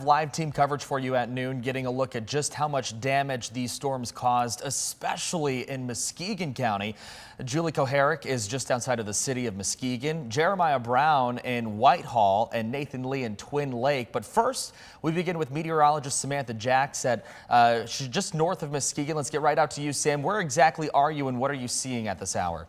Live team coverage for you at noon, getting a look at just how much damage these storms caused, especially in Muskegon County. Julie Koharic is just outside of the city of Muskegon, Jeremiah Brown in Whitehall, and Nathan Lee in Twin Lake. But first, we begin with meteorologist Samantha Jacks she's just north of Muskegon. Let's get right out to you, Sam. Where exactly are you and what are you seeing at this hour?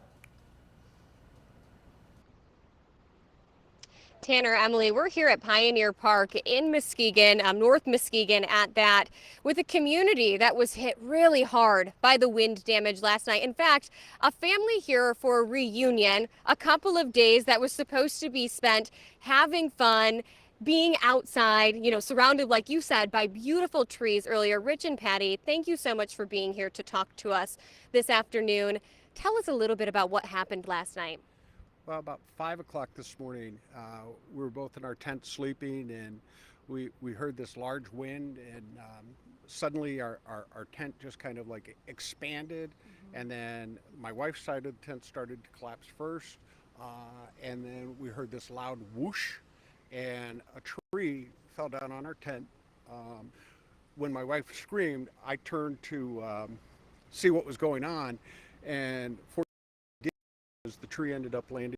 Tanner, Emily, we're here at Pioneer Park in Muskegon, North Muskegon at that, with a community that was hit really hard by the wind damage last night. In fact, a family here for a reunion, a couple of days that was supposed to be spent having fun, being outside, surrounded, like you said, by beautiful trees earlier. Rich and Patty, thank you so much for being here to talk to us this afternoon. Tell us a little bit about what happened last night. Well, about 5 o'clock this morning, we were both in our tent sleeping, and we heard this large wind, and suddenly our tent just kind of like expanded, and then my wife's side of the tent started to collapse first, and then we heard this loud whoosh, and a tree fell down on our tent. When my wife screamed, I turned to see what was going on, and the tree ended up landing.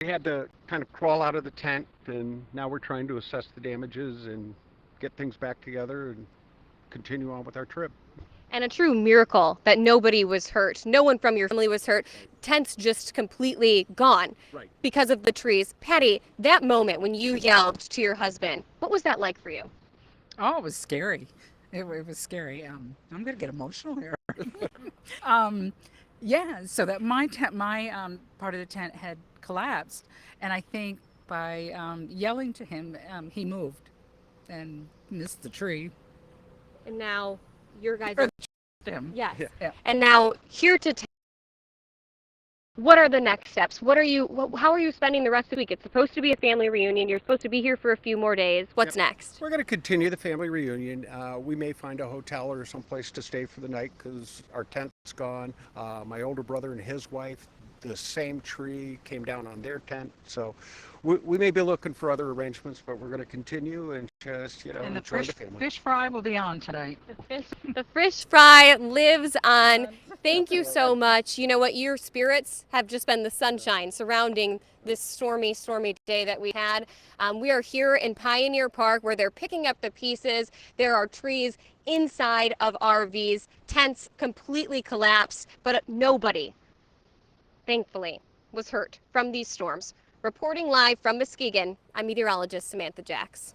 We had to kind of crawl out of the tent, and now we're trying to assess the damages and get things back together and continue on with our trip. And a true miracle that nobody was hurt. No one from your family was hurt. Tent's just completely gone because of the trees. Patty, that moment when you yelled to your husband, what was that like for you? Oh, it was scary. It was scary. I'm going to get emotional here. Yeah, so that my part of the tent had collapsed, and I think by yelling to him, he moved and missed the tree. And now your guys are him. Yes. Yeah. And now here to what are the next steps? How are you spending the rest of the week? It's supposed to be a family reunion. You're supposed to be here for a few more days. What's next? We're going to continue the family reunion. We may find a hotel or someplace to stay for the night because our tent's gone. My older brother and his wife, the same tree came down on their tent. So we may be looking for other arrangements, but we're going to continue and just, and enjoy the family. Fish fry will be on tonight. The fish fry lives on. Thank you so much. You know what? Your spirits have just been the sunshine surrounding this stormy day that we had. We are here in Pioneer Park where they're picking up the pieces. There are trees inside of RVs. Tents completely collapsed, but nobody, thankfully, was hurt from these storms. Reporting live from Muskegon, I'm meteorologist Samantha Jacks.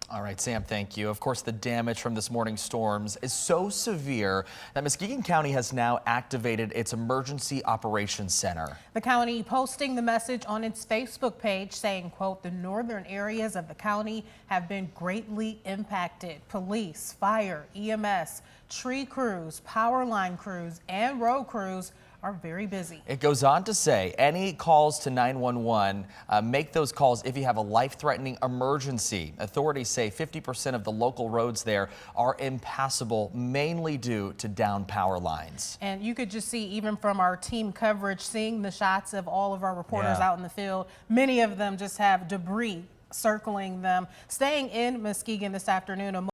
All right, Sam, thank you. Of course, the damage from this morning's storms is so severe that Muskegon County has now activated its Emergency Operations Center. The county posting the message on its Facebook page saying, quote, the northern areas of the county have been greatly impacted. Police, fire, EMS, tree crews, power line crews, and road crews are very busy. It goes on to say any calls to 911, make those calls if you have a life-threatening emergency. Authorities say 50% of the local roads there are impassable, mainly due to down power lines. And you could just see, even from our team coverage, seeing the shots of all of our reporters out in the field, many of them just have debris circling them. Staying in Muskegon this afternoon,